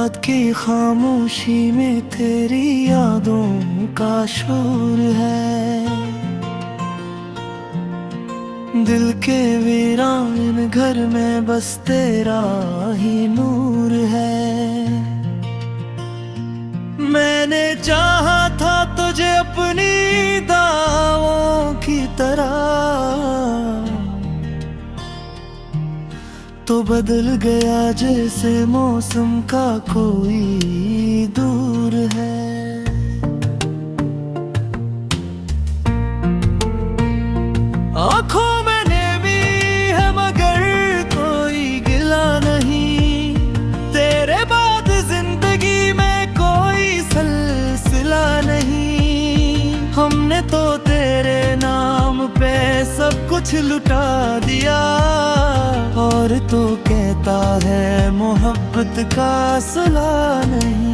रात की खामोशी में तेरी यादों का शोर है। दिल के वीरान घर में बस तेरा ही नूर है। मैंने चाहा था तुझे अपनी दावों की तरह, तो बदल गया जैसे मौसम का कोई दूर है। आँखों में नेमी है मगर कोई गिला नहीं, तेरे बाद जिंदगी में कोई सिलसिला नहीं। हमने तो तेरे नाम पे सब कुछ लुटा दिया, और तो कहता है मोहब्बत का सिला नहीं।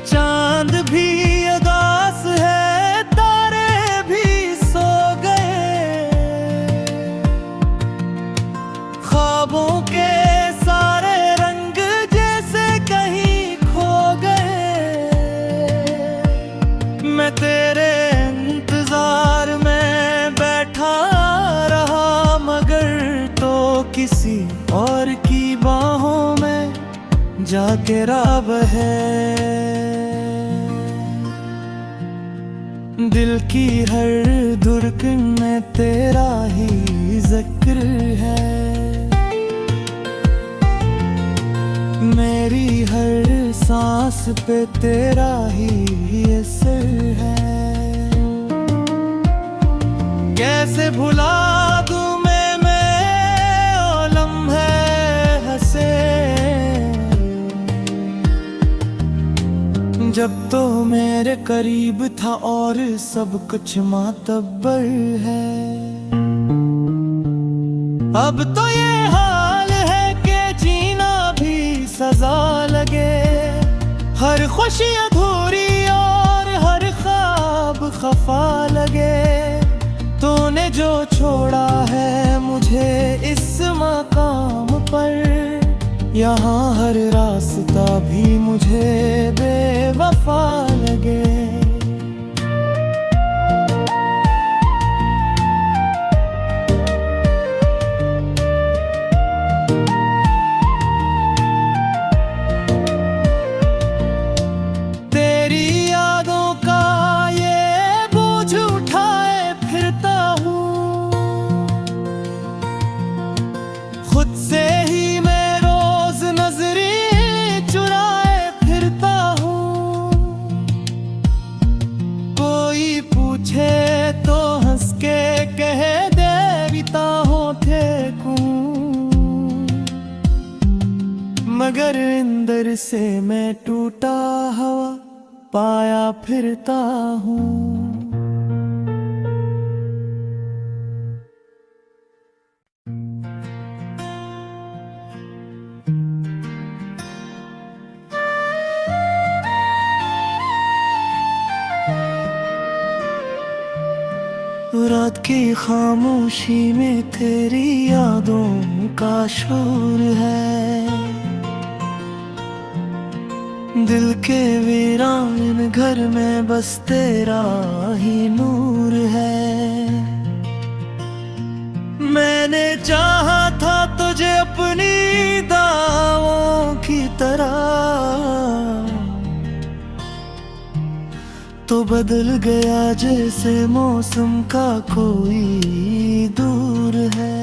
चांद भी उदास है, तारे भी सो गए, ख्वाबों के सारे रंग जैसे कहीं खो गए। मैं तेरे इंतजार में बैठा रहा, मगर तो किसी और की बाहों में जाके रब है। दिल की हर धड़कन में तेरा ही जिक्र है, मेरी हर सांस पे तेरा ही असर है। कैसे भुला दूं मैं ओ लम्हे हंसे, जब तो मेरे करीब था और सब कुछ मातबर है। अब तो ये हाल है कि जीना भी सजा लगे, हर खुशी अधूरी और हर ख्वाब खफा लगे। तूने जो छोड़ा है मुझे इस मकाम पर, यहाँ हर रास्ता भी मुझे बेवफा लगे। तेरी यादों का ये बोझ उठाए फिरता हूँ, खुद से ही तो हंस के कह दे बिता हो फेंकूं, मगर अंदर से मैं टूटा हुआ पाया फिरता हूँ। रात की खामोशी में तेरी यादों का शोर है। दिल के वीरान घर में बस तेरा ही नूर है। मैंने चाहा था तुझे अपनी दावों की तरह, तो बदल गया जैसे मौसम का कोई दूर है।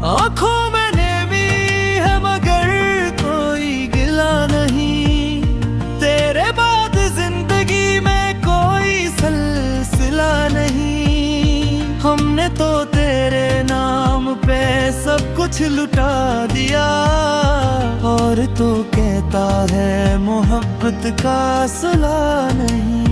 आँखों में नेमी है मगर कोई गिला नहीं, तेरे बाद जिंदगी में कोई सिलसिला नहीं। हमने तो तेरे नाम पे सब कुछ लुटा दिया, और तो कहता है मोहब्बत का सिला नहीं।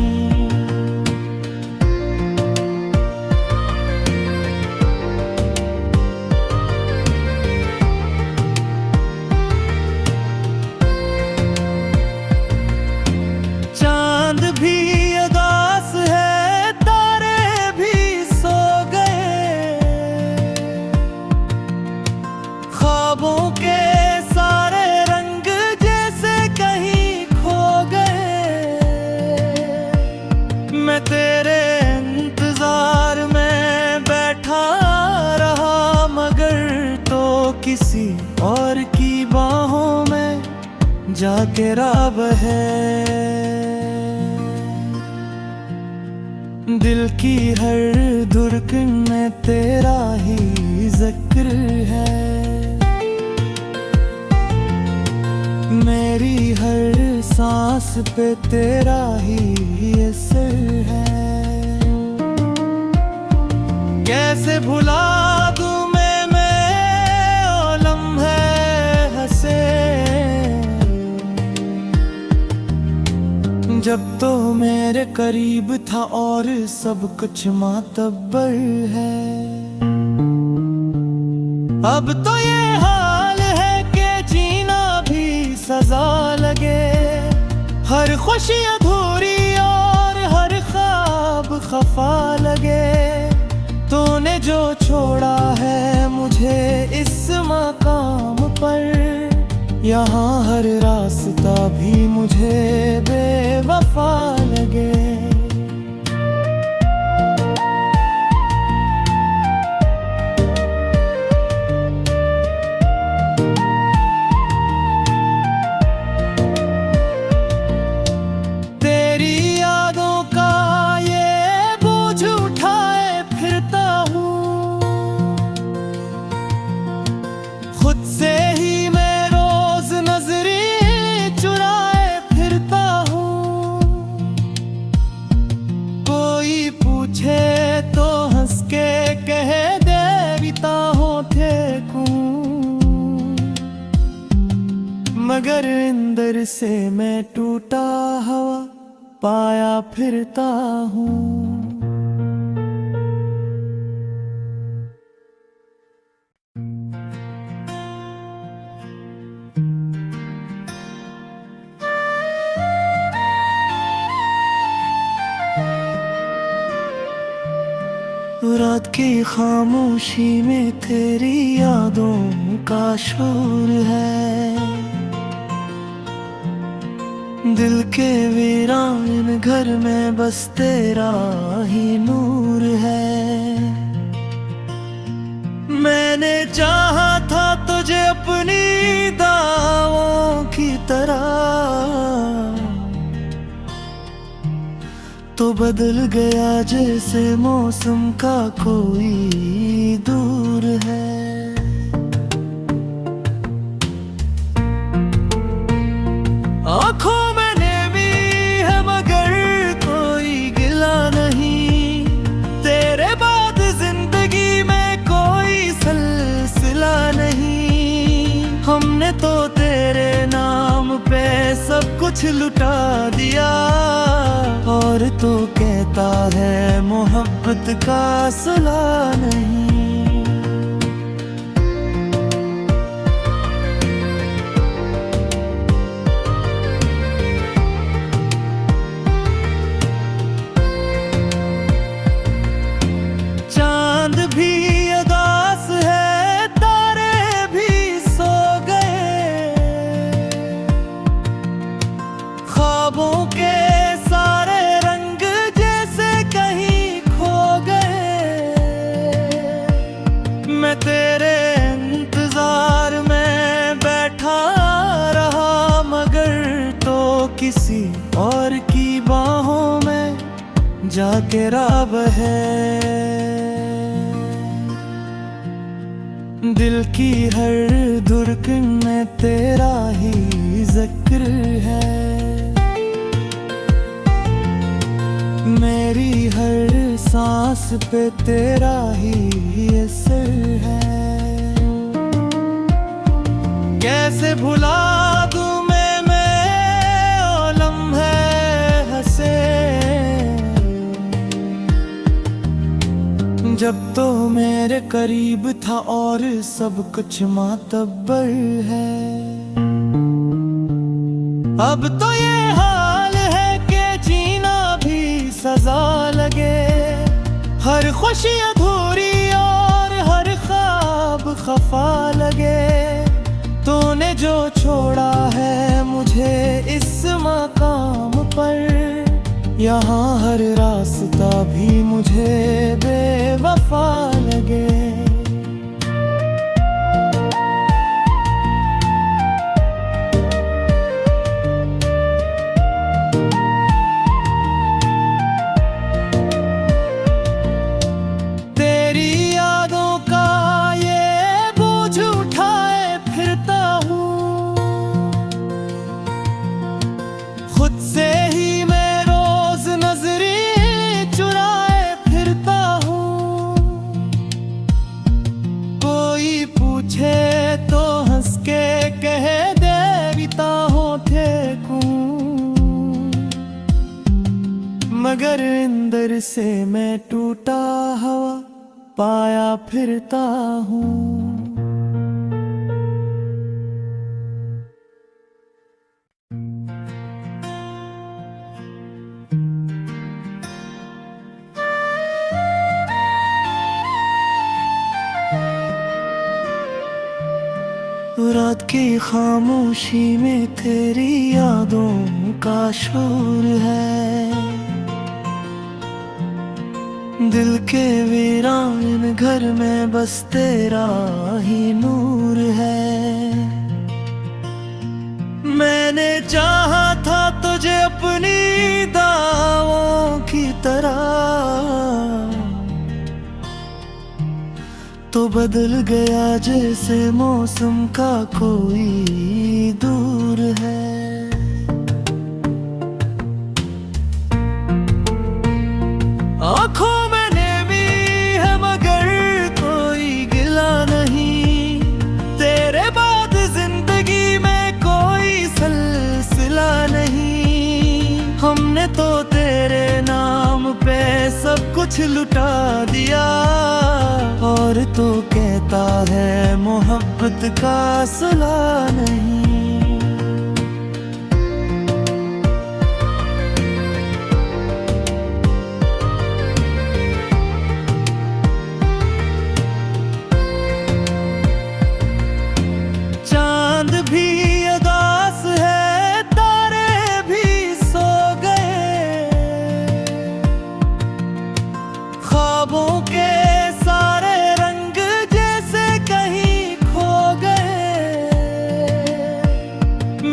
तेरे इंतजार में बैठा रहा, मगर तो किसी और की बाहों में जाके रब है। दिल की हर धड़कन में तेरा ही जिक्र है, मेरी हर सांस पे तेरा ही असर है। कैसे भुला दूं मैं ओ लम्हे हंसे, जब तो मेरे करीब था और सब कुछ मातबर है। अब तो ये हाल है कि जीना भी सजा लगे, हर खुशी अधूरी और हर ख्वाब खफा लगे। तूने जो छोड़ा है मुझे इस मकाम पर, यहाँ हर रास्ता भी मुझे बेवफा लगे। तेरी यादों का ये बोझ उठाए फिरता हूँ, खुद से ही मैं रोज नजरें चुराए फिरता हूँ। कोई पूछे तो हंस के कह दे बीता हो थे, मगर अंदर से मैं टूटा हवा पाया फिरता हूँ। रात की खामोशी में तेरी यादों का शोर है, दिल के वीरान घर में बस तेरा ही नूर है। मैंने चाहा था तुझे अपनी दावों की तरह, तो बदल गया जैसे मौसम का कोई दूर है। आँखों में नेमी है मगर कोई गिला नहीं, तेरे बाद जिंदगी में कोई सिलसिला नहीं। हमने तो तेरे नाम पे सब कुछ लुटा दिया, और तो कहता है मोहब्बत का सिला नहीं। चांद भी उदास है, तारे भी सो गए, ख्वाबों के सारे रंग जैसे कहीं खो गए। मैं तेरे इंतजार में बैठा रहा, मगर तो किसी और की बाहों में जाके रब है। दिल की हर धड़कन में तेरा ही जिक्र है, मेरी हर सांस पे तेरा ही असर है। कैसे भुला दूं मैं ओ लम्हे हंसे, जब तो मेरे करीब था और सब कुछ मातबर है। अब तो ये हाल है कि जीना भी सजा लगे, हर खुशी अधूरी और हर ख्वाब खफा लगे। तूने जो छोड़ा है मुझे इस मकाम पर, यहाँ हर रास्ता भी मुझे बेवफा लगे। तेरी यादों का ये बोझ उठाए फिरता हूँ, खुद से ही मैं रोज नजरें चुराए फिरता हूँ। कोई पूछे तो हंस के कह दे बीता हो थे, मगर अंदर से मैं टूटा हुआ पाया फिरता हूँ। रात की खामोशी में तेरी यादों का शोर है, दिल के वीरान घर में बस तेरा ही नूर है। मैंने चाहा था तुझे अपनी दावों की तरह, तो बदल गया जैसे मौसम का कोई दूर है। आँखों में नेमी है मगर कोई गिला नहीं, तेरे बाद जिंदगी में कोई सिलसिला नहीं। हमने तो तेरे नाम पे सब कुछ लुटा दिया, और तो कहता है मोहब्बत का सिला नहीं। चांद भी उदास है, तारे भी सो गए, ख्वाबों के सारे रंग जैसे कहीं खो गए।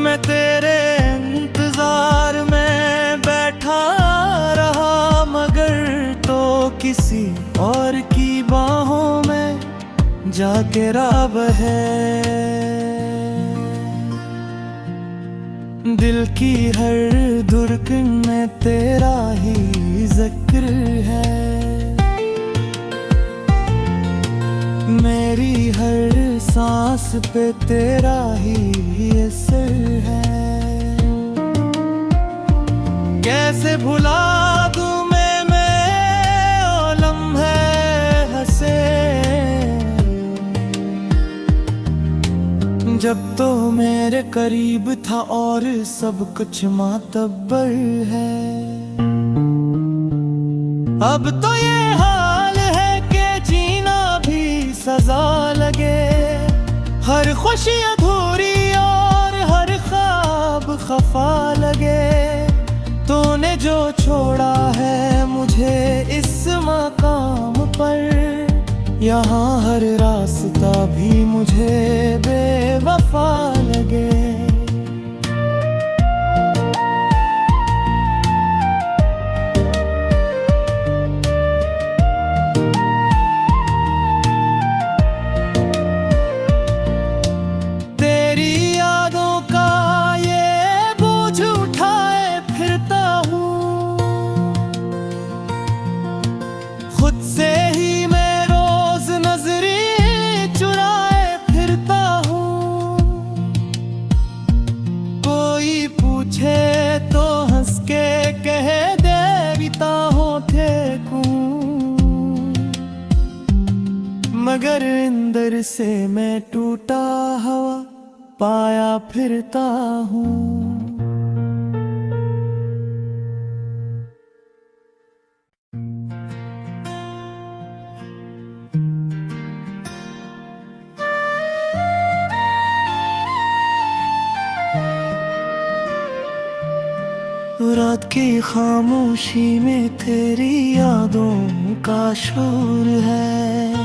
मैं तेरे इंतजार में बैठा रहा, मगर तो किसी और की बाहों में जाके रब है। दिल की हर धड़कन में तेरा ही जिक्र है, मेरी हर सांस पे तेरा ही असर है। कैसे भुला दूं मैं ओ लम्हे हंसे, जब तो मेरे करीब था और सब कुछ मातबर है। अब तो ये हाल है कि जीना भी सजा लगे, हर खुशी अधूरी और हर ख्वाब खफा लगे। तूने जो छोड़ा है मुझे इस मकाम पर, यहाँ हर रास्ता भी मुझे बेवफा लगे। तेरी यादों का ये बोझ उठाए फिरता हूँ, खुद से ही तो हंस के कह दे बीता हो थे, मगर अंदर से मैं टूटा हुआ पाया फिरता हूँ। रात की खामोशी में तेरी यादों का शोर है।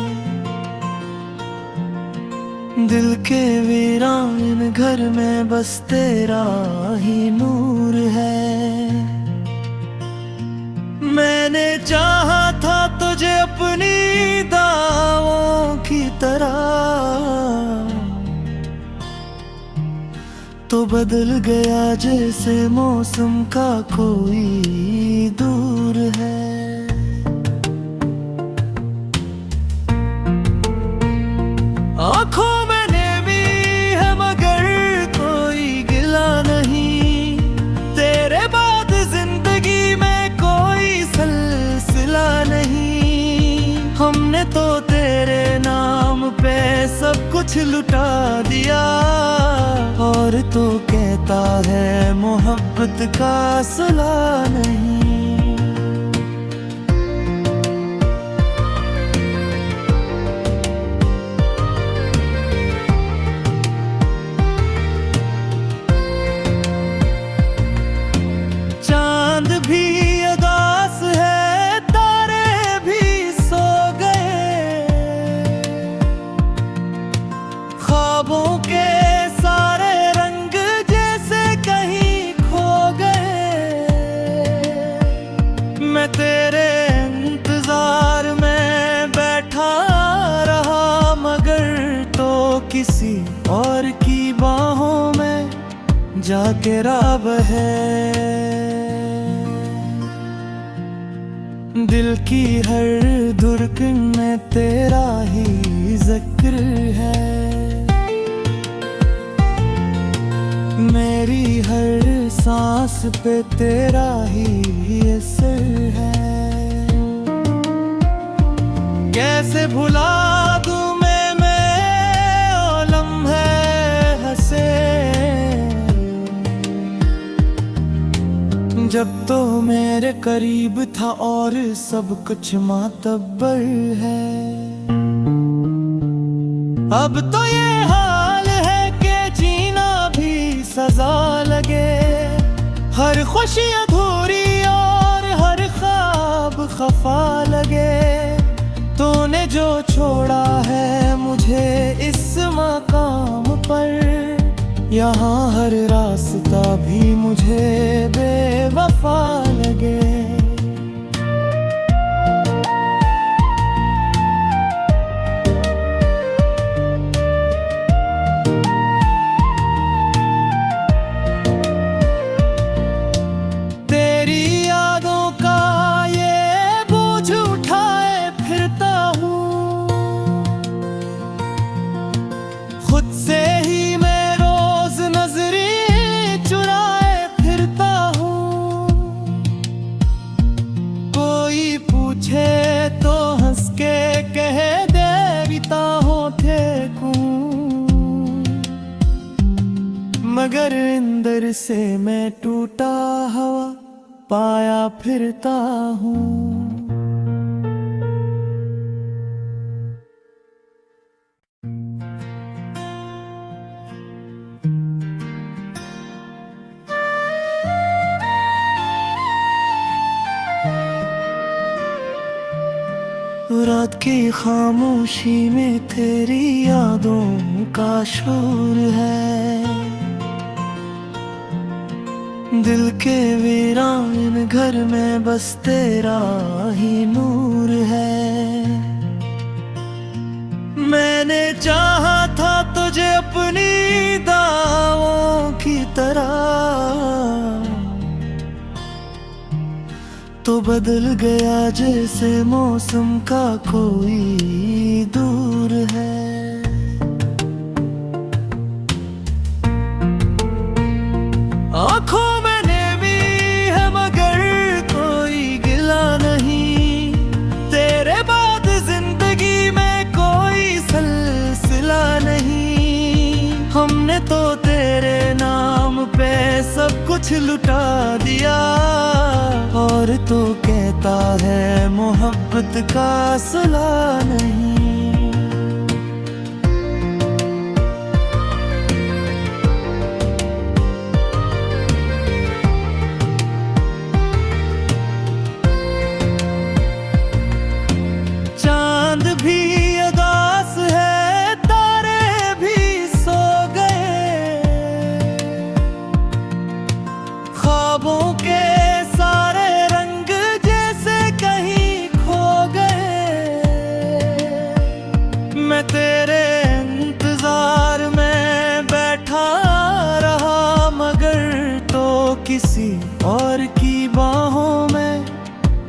दिल के वीरान घर में बस तेरा ही नूर है। मैंने चाहा था तुझे अपनी दावों की तरह, तो बदल गया जैसे मौसम का कोई दूर है। आँखों में नेमी है मगर कोई गिला नहीं, तेरे बाद जिंदगी में कोई सिलसिला नहीं। हमने तो तेरे नाम पे सब कुछ लुटा दिया, और तो कहता है मोहब्बत का सिला नहीं। चांद भी उदास है, तारे भी सो गए, ख्वाबों के सारे रंग जैसे कहीं खो गए। मैं तेरे इंतजार में बैठा रहा, मगर तो किसी और की बाहों में जाके रब है। दिल की हर धड़कन में तेरा ही जिक्र है, मेरी हर सांस पे तेरा ही असर है। कैसे भुला दूं मैं ओ लम्हे हंसे, जब तो मेरे करीब था और सब कुछ मातबर है। अब तो ये हाल है कि जीना भी सजा लगे, हर खुशी अधूरी और हर ख्वाब खफा लगे। तूने जो छोड़ा है मुझे इस मकाम पर, यहाँ हर रास्ता भी मुझे बेवफा लगे। तेरी यादों का ये बोझ उठाए फिरता हूँ, खुद से ही तो हंस के कह दे बिता हो ठेकूं, मगर अंदर से मैं टूटा हुआ पाया फिरता हूँ। रात की खामोशी में तेरी यादों का शोर है। दिल के वीरान घर में बस तेरा ही नूर है। मैंने चाहा था तुझे अपनी दावों की तरह, तो बदल गया जैसे मौसम का कोई दूर है। आँखों में नेमी है मगर कोई गिला नहीं, तेरे बाद जिंदगी में कोई सिलसिला नहीं। हमने तो तेरे नाम पे सब कुछ लुटा दिया, और तो कहता है मोहब्बत का सिला नहीं। ख्वाबों के सारे रंग जैसे कहीं खो गए। मैं तेरे इंतजार में बैठा रहा, मगर तो किसी और की बाहों में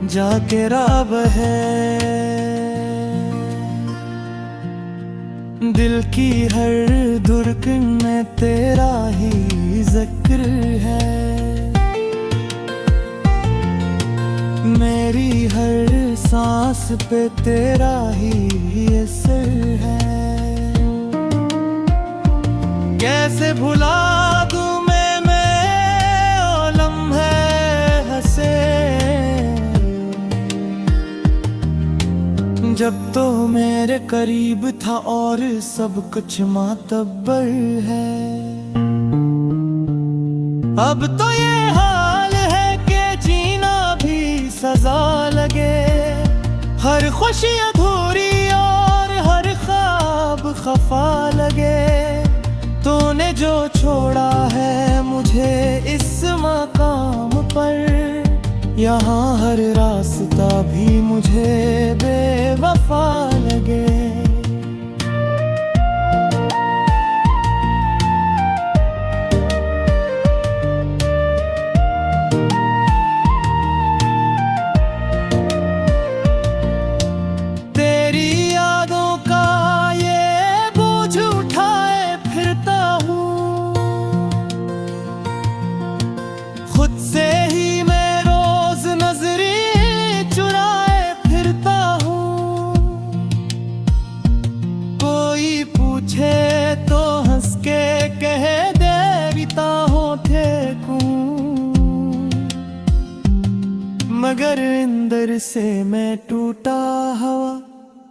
जाके रब है। दिल की हर धड़कन में तेरा ही जिक्र है, मेरी हर सांस पे तेरा ही असर है। कैसे भुला दूं मैं ओ लम्हे हंसे, जब तो मेरे करीब था और सब कुछ मातबर है। अब तो ये हाल है कि जीना भी सजा लगे, हर खुशी अधूरी और हर ख्वाब खफा लगे। तूने जो छोड़ा है मुझे इस मकाम पर, यहाँ हर रास्ता भी मुझे बेवफा लगे। तेरी यादों का ये बोझ उठाए फिरता हूँ, खुद से ही तो हंस के कह दे बिताहों थे, मगर अंदर से मैं टूटा हवा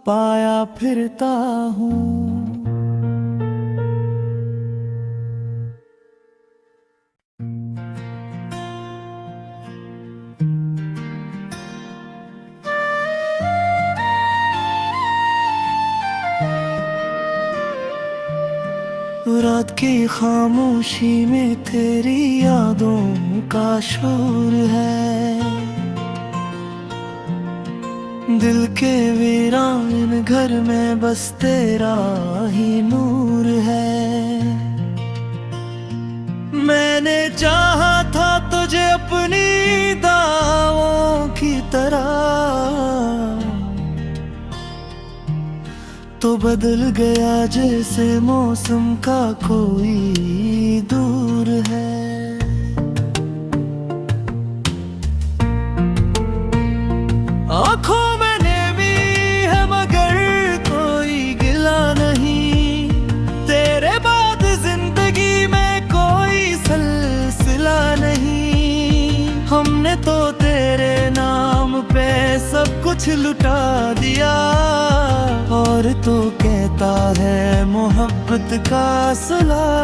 पाया फिरता हूँ। रात की खामोशी में तेरी यादों का शोर है, दिल के वीरान घर में बस तेरा ही नूर है। मैंने चाहा था तुझे अपनी दावों की तरह, तो बदल गया जैसे मौसम का कोई दूर है। आँखों में नेमी है मगर कोई गिला नहीं, तेरे बाद जिंदगी में कोई सिलसिला नहीं। हमने तो तेरे नाम पे सब कुछ लुटा दिया, और तो कहता है मोहब्बत का सुलह